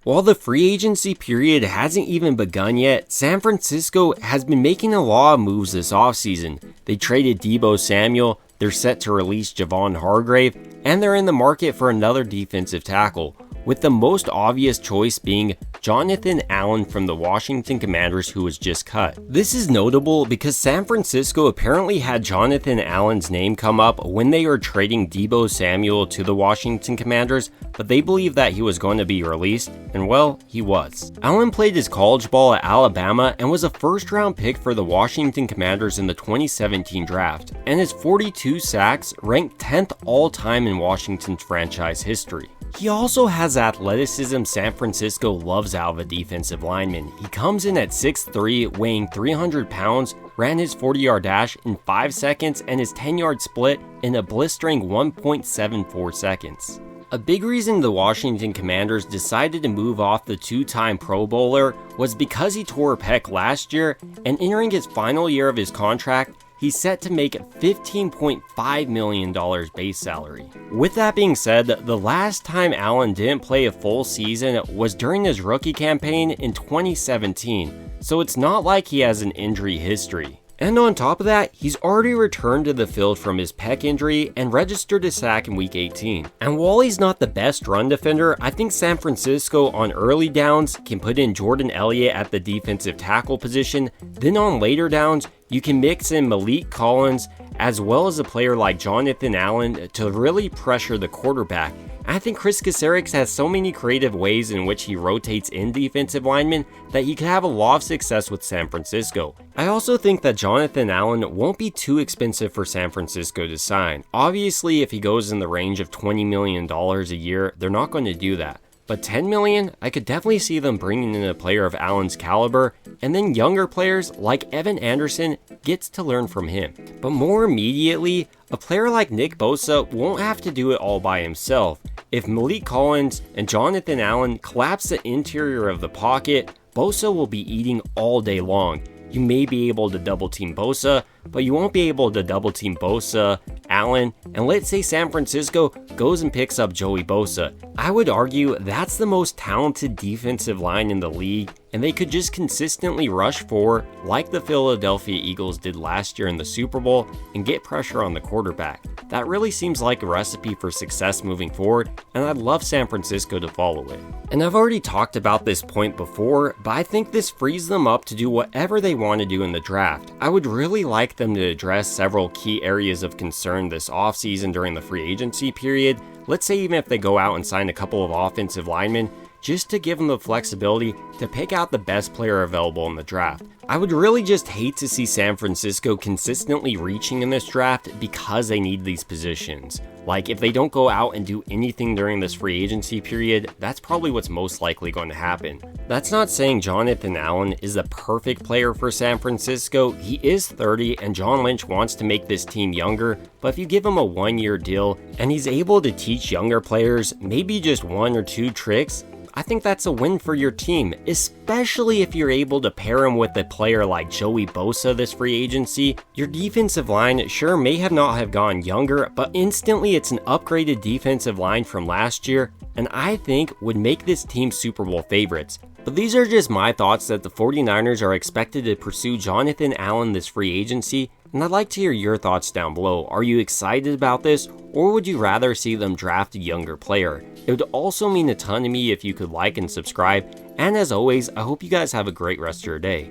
While the free agency period hasn't even begun yet, San Francisco has been making a lot of moves this offseason. They traded Deebo Samuel, they're set to release Javon Hargrave, and they're in the market for another defensive tackle, with the most obvious choice being Jonathan Allen from the Washington Commanders, who was just cut. This is notable because San Francisco apparently had Jonathan Allen's name come up when they were trading Deebo Samuel to the Washington Commanders, but they believed that he was going to be released, and well, he was. Allen played his college ball at Alabama and was a first-round pick for the Washington Commanders in the 2017 draft, and his 42 sacks ranked 10th all-time in Washington's franchise history. He also has athleticism San Francisco loves out of a defensive lineman. He comes in at 6'3", weighing 300 pounds, ran his 40-yard dash in 5 seconds and his 10-yard split in a blistering 1.74 seconds. A big reason the Washington Commanders decided to move off the two-time Pro Bowler was because he tore a pec last year, and entering his final year of his contract, he's set to make $15.5 million base salary. With that being said, the last time Allen didn't play a full season was during his rookie campaign in 2017, so it's not like he has an injury history. And on top of that, he's already returned to the field from his pec injury and registered a sack in Week 18. And while he's not the best run defender, I think San Francisco on early downs can put in Jordan Elliott at the defensive tackle position. Then on later downs, you can mix in Maliek Collins as well as a player like Jonathan Allen to really pressure the quarterback. I think Chris Kacerix has so many creative ways in which he rotates in defensive linemen that he could have a lot of success with San Francisco. I also think that Jonathan Allen won't be too expensive for San Francisco to sign. Obviously, if he goes in the range of $20 million a year, they're not going to do that. But $10 million, I could definitely see them bringing in a player of Allen's caliber, and then younger players like Evan Anderson gets to learn from him. But more immediately, a player like Nick Bosa won't have to do it all by himself. If Maliek Collins and Jonathan Allen collapse the interior of the pocket, Bosa will be eating all day long. You may be able to double team Bosa, but you won't be able to double team Bosa, Allen, and let's say San Francisco goes and picks up Joey Bosa. I would argue that's the most talented defensive line in the league, and they could just consistently rush forward like the Philadelphia Eagles did last year in the Super Bowl and get pressure on the quarterback. That really seems like a recipe for success moving forward, and I'd love San Francisco to follow it. And I've already talked about this point before, but I think this frees them up to do whatever they want to do in the draft. I would really like them to address several key areas of concern this offseason during the free agency period. Let's say even if they go out and sign a couple of offensive linemen, just to give them the flexibility to pick out the best player available in the draft. I would really just hate to see San Francisco consistently reaching in this draft because they need these positions. Like, if they don't go out and do anything during this free agency period, that's probably what's most likely going to happen. That's not saying Jonathan Allen is the perfect player for San Francisco. He is 30 and John Lynch wants to make this team younger, but if you give him a 1-year deal and he's able to teach younger players maybe just 1 or 2 tricks, I think that's a win for your team, especially if you're able to pair him with a player like Joey Bosa this free agency. Your defensive line sure may not have gone younger, but instantly it's an upgraded defensive line from last year, and I think would make this team Super Bowl favorites. But these are just my thoughts that the 49ers are expected to pursue Jonathan Allen this free agency, and I'd like to hear your thoughts down below. Are you excited about this, or would you rather see them draft a younger player? It would also mean a ton to me if you could like and subscribe, and as always, I hope you guys have a great rest of your day.